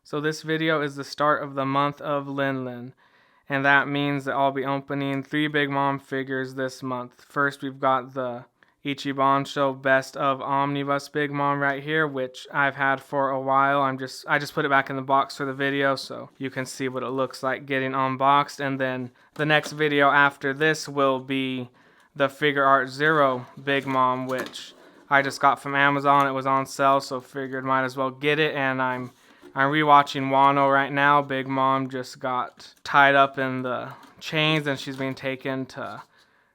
So this video is the start of the month of Linlin, and that means that I'll be opening 3 Big Mom figures this month. First, we've got the Ichibansho Best of Omnibus Big Mom right here, which I've had for a while. I just put it back in the box for the video so you can see what it looks like getting unboxed. And then the next video after this will be the Figure Art Zero Big Mom, which I just got from Amazon. It was on sale, so figured might as well get it. And I'm rewatching Wano right now. Big Mom just got tied up in the chains and she's being taken to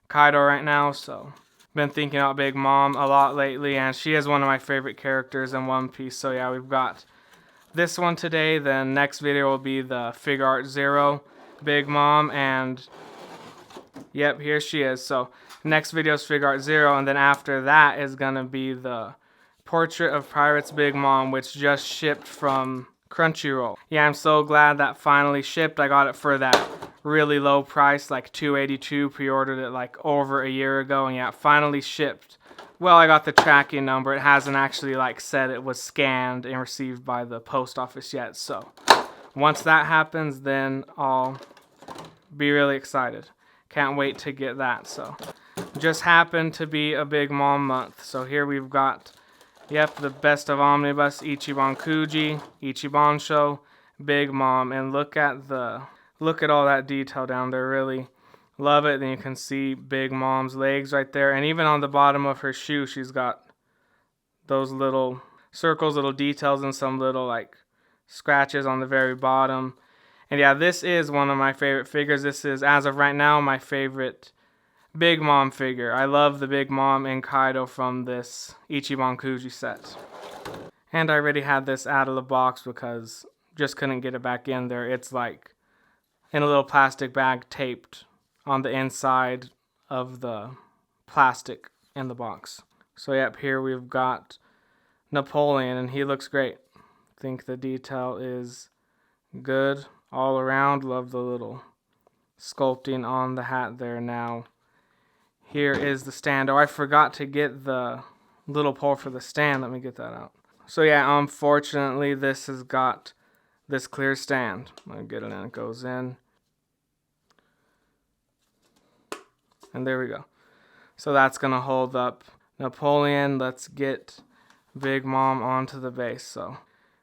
Kaido right now, so been thinking about Big Mom a lot lately, and she is one of my favorite characters in One Piece. So yeah, we've got this one today. The next video will be the Figure Art Zero Big Mom, and yep, here she is. So next video is Figure Art Zero, and then after that is gonna be the Portrait of Pirates Big Mom, which just shipped from Crunchyroll. Yeah, I'm so glad that finally shipped. I got it for that really low price, like $282. Pre-ordered it like over a year ago, and yeah, it finally shipped. Well, I got the tracking number. It hasn't actually like said it was scanned and received by the post office yet. So once that happens, then I'll be really excited. Can't wait to get that. So just happened to be a Big Mom month. So here we've got, yep, the Best of Omnibus, Ichiban Ichibansho, Big Mom, and look at all that detail down there. Really love it. Then you can see Big Mom's legs right there, and even on the bottom of her shoe, she's got those little circles, little details, and some little like scratches on the very bottom. And yeah, this is one of my favorite figures. This is, as of right now, my favorite Big Mom figure. I love the Big Mom and Kaido from this Ichiban set. And I already had this out of the box because just couldn't get it back in there. It's like in a little plastic bag taped on the inside of the plastic in the box. So yep, here we've got Napoleon, and he looks great. I think the detail is good all around. Love the little sculpting on the hat there. Now here is the stand. Oh, I forgot to get the little pole for the stand. Let me get that out. So yeah, unfortunately, this has got this clear stand. I'll get it in. It goes in. And there we go. So that's going to hold up Napoleon. Let's get Big Mom onto the base. So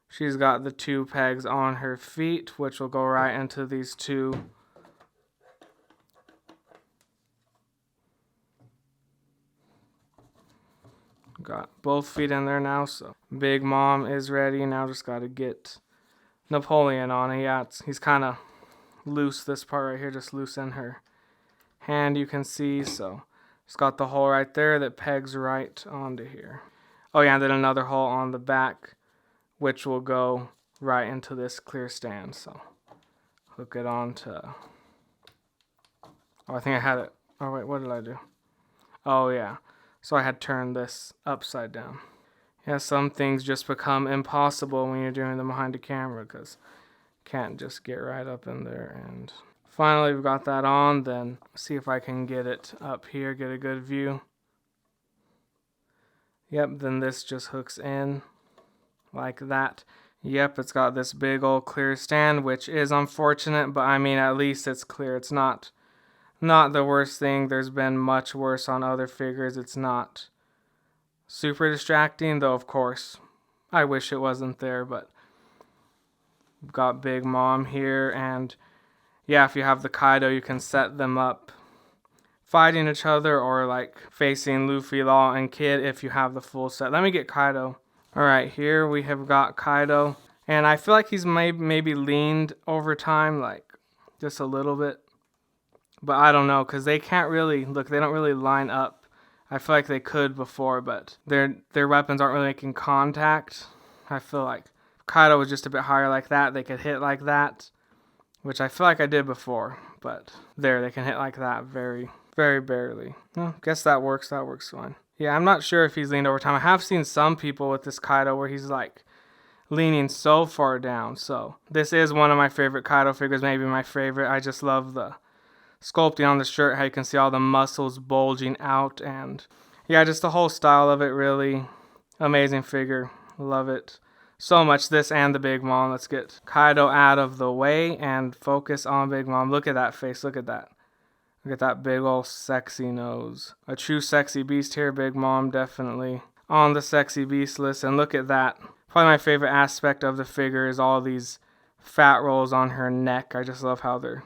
she's got the 2 pegs on her feet, which will go right into these 2 got both feet in there now, so Big Mom is ready. Now just got to get Napoleon on it. Yeah, he's kind of loose, this part right here, just loose in her hand, you can see. So it's got the hole right there that pegs right onto here. Oh yeah, and then another hole on the back, which will go right into this clear stand. So hook it on to, oh, I think I had it. Oh wait, what did I do? Oh yeah. So I had turned this upside down. Yeah, some things just become impossible when you're doing them behind the camera because you can't just get right up in there. And finally we've got that on. Then see if I can get it up here, get a good view. Yep, then this just hooks in like that. Yep, it's got this big old clear stand, which is unfortunate, but I mean, at least it's clear. It's not the worst thing. There's been much worse on other figures. It's not super distracting, though of course I wish it wasn't there. But we've got Big Mom here, and yeah, if you have the Kaido, you can set them up fighting each other or like facing Luffy, Law, and Kid if you have the full set. Let me get Kaido. Alright, here we have got Kaido, and I feel like he's maybe leaned over time, like just a little bit. But I don't know, because they can't really, look, they don't really line up. I feel like they could before, but their weapons aren't really making contact. I feel like if Kaido was just a bit higher like that, they could hit like that, which I feel like I did before. But there, they can hit like that very, very barely. Well, guess that works fine. Yeah, I'm not sure if he's leaned over time. I have seen some people with this Kaido where he's like leaning so far down. So this is one of my favorite Kaido figures, maybe my favorite. I just love the sculpting on the shirt, how you can see all the muscles bulging out, and yeah, just the whole style of it. Really amazing figure. Love it. so much, this and the Big Mom. Let's get Kaido out of the way and focus on Big Mom. Look at that face. Look at that. Look at that big old sexy nose. A true sexy beast here, Big Mom, definitely on the sexy beast list. And look at that. Probably my favorite aspect of the figure is all these fat rolls on her neck. I just love how they're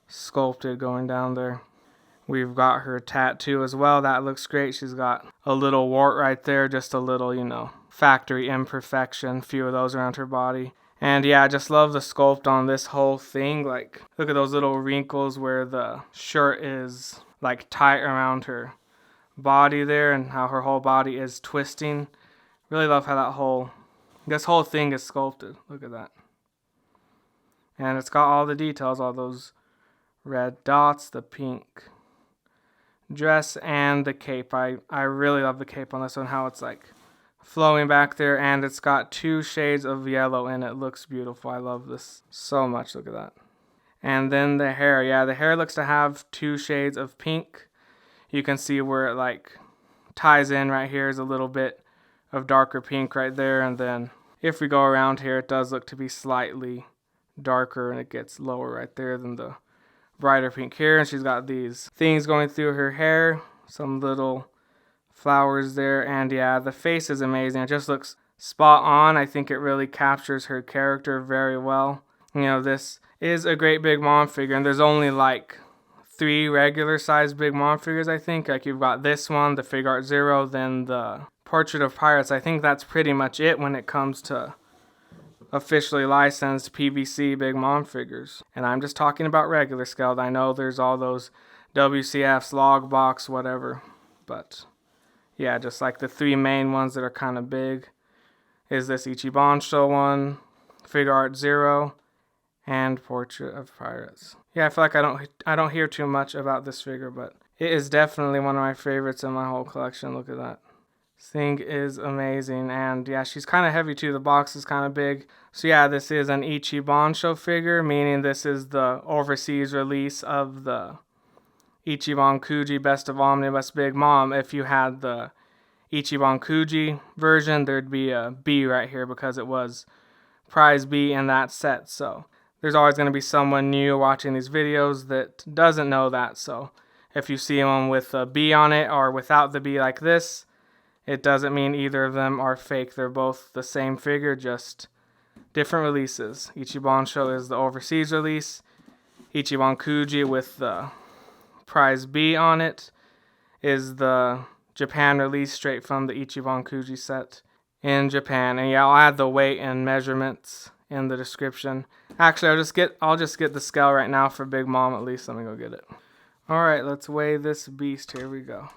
sculpted going down there. We've got her tattoo as well. That looks great. She's got a little wart right there, just a little, factory imperfection. Few of those around her body. And yeah, I just love the sculpt on this whole thing. Like, look at those little wrinkles where the shirt is like tight around her body there, and how her whole body is twisting. Really love how this whole thing is sculpted. Look at that. And it's got all the details, all those red dots, the pink dress, and the cape. I really love the cape on this one, how it's like flowing back there, and it's got 2 shades of yellow in it. Looks beautiful. I love this so much. Look at that. And then the hair. Yeah, the hair looks to have 2 shades of pink. You can see where it like ties in right here is a little bit of darker pink right there, and then if we go around here, it does look to be slightly darker, and it gets lower right there than the brighter pink here. And she's got these things going through her hair, some little flowers there, and yeah, the face is amazing. It just looks spot on. I think it really captures her character very well. This is a great Big Mom figure, and there's only like 3 regular sized Big Mom figures, I think. Like, you've got this one, the Fig Art Zero, then the Portrait of Pirates. I think that's pretty much it when it comes to officially licensed PVC Big Mom figures. And I'm just talking about regular scaled. I know there's all those WCFs, log box, whatever. But yeah, just like the 3 main ones that are kind of big is this Ichibansho one, Fig Art Zero, and Portrait of Pirates. Yeah, I feel like I don't hear too much about this figure, but it is definitely one of my favorites in my whole collection. Look at that. This thing is amazing, and yeah, she's kind of heavy too. The box is kind of big. So yeah, this is an Ichibansho figure, meaning this is the overseas release of the Ichiban Kuji Best of Omnibus Big Mom. If you had the Ichiban Kuji version, there'd be a B right here because it was prize B in that set. So there's always going to be someone new watching these videos that doesn't know that. So if you see one with a B on it or without the B like this, it doesn't mean either of them are fake. They're both the same figure, just different releases. Ichibansho is the overseas release. Ichiban Kuji with the prize B on it is the Japan release, straight from the Ichiban Kuji set in Japan. And yeah, I'll add the weight and measurements in the description. Actually, I'll just get the scale right now for Big Mom at least. Let me go get it. Alright, let's weigh this beast. Here we go.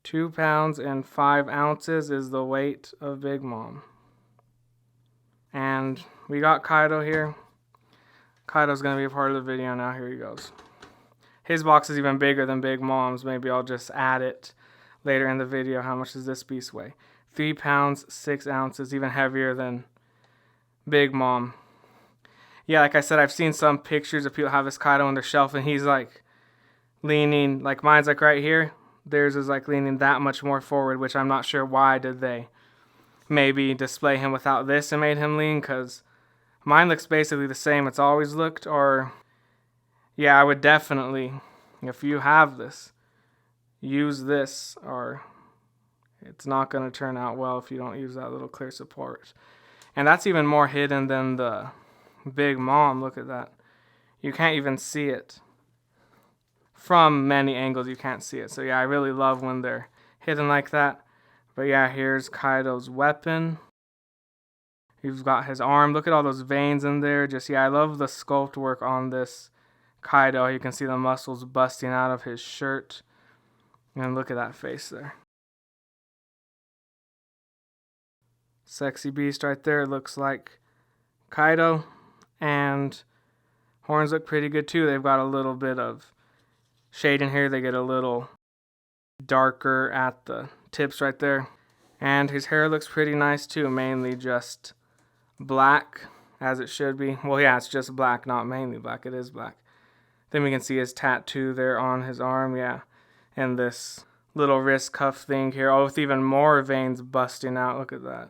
2 pounds and 5 ounces is the weight of Big Mom. And we got Kaido here. Kaido's going to be a part of the video now. Here he goes. His box is even bigger than Big Mom's. Maybe I'll just add it later in the video. How much does this beast weigh? 3 pounds, 6 ounces, even heavier than Big Mom. Yeah, like I said, I've seen some pictures of people have this Kaido on their shelf, and he's like leaning, like mine's like right here. Theirs is like leaning that much more forward, which I'm not sure why did they maybe display him without this and made him lean, because mine looks basically the same. It's always looked. Or yeah, I would definitely, if you have this, use this, or it's not going to turn out well if you don't use that little clear support. And that's even more hidden than the Big Mom. Look at that. You can't even see it. From many angles, you can't see it. So yeah, I really love when they're hidden like that. But yeah, here's Kaido's weapon. He's got his arm. Look at all those veins in there. Just, yeah, I love the sculpt work on this Kaido. You can see the muscles busting out of his shirt. And look at that face there. Sexy beast right there. Looks like Kaido. And horns look pretty good too. They've got a little bit of shade in here. They get a little darker at the tips right there. And his hair looks pretty nice too. Mainly just black, as it should be. Well, yeah, it's just black, not mainly black. It is black. Then we can see his tattoo there on his arm, yeah. And this little wrist cuff thing here, oh, with even more veins busting out. Look at that.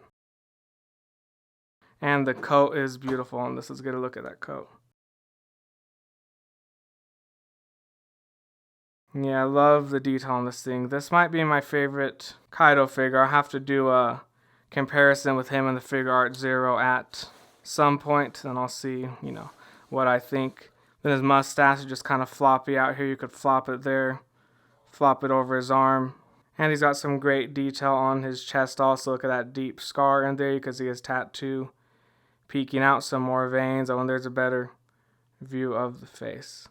And the coat is beautiful on this. Let's get a look at that coat. Yeah, I love the detail on this thing. This might be my favorite Kaido figure. I'll have to do a comparison with him in the Figure Art Zero at some point, and I'll see, what I think. Then his mustache is just kind of floppy out here. You could flop it there, flop it over his arm. And he's got some great detail on his chest also. Look at that deep scar in there. You can see his tattoo peeking out, some more veins. Oh, and there's a better view of the face.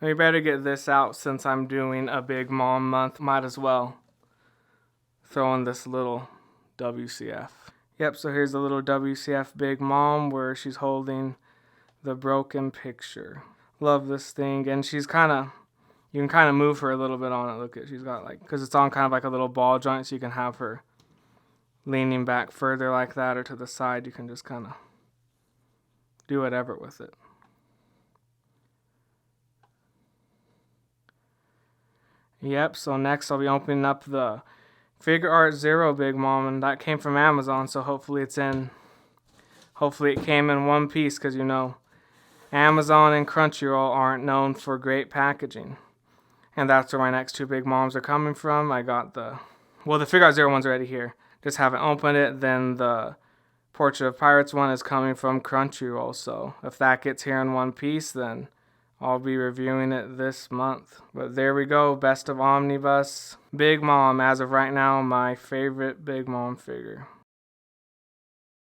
We better get this out since I'm doing a Big Mom month. Might as well throw in this little WCF. Yep, so here's a little WCF Big Mom where she's holding the broken picture. Love this thing, and she's you can kind of move her a little bit on it. Look at, she's got because it's on kind of like a little ball joint, so you can have her leaning back further like that, or to the side. You can just kind of do whatever with it. Yep, so next I'll be opening up the Figure Art Zero Big Mom, and that came from Amazon, so hopefully it came in one piece, because Amazon and Crunchyroll aren't known for great packaging. And that's where my next two Big Moms are coming from. I got the Figure Art Zero one's already here. Just haven't opened it. Then the Portrait of Pirates one is coming from Crunchyroll, so if that gets here in one piece, then I'll be reviewing it this month. But there we go, Best of Omnibus Big Mom. As of right now, my favorite Big Mom figure.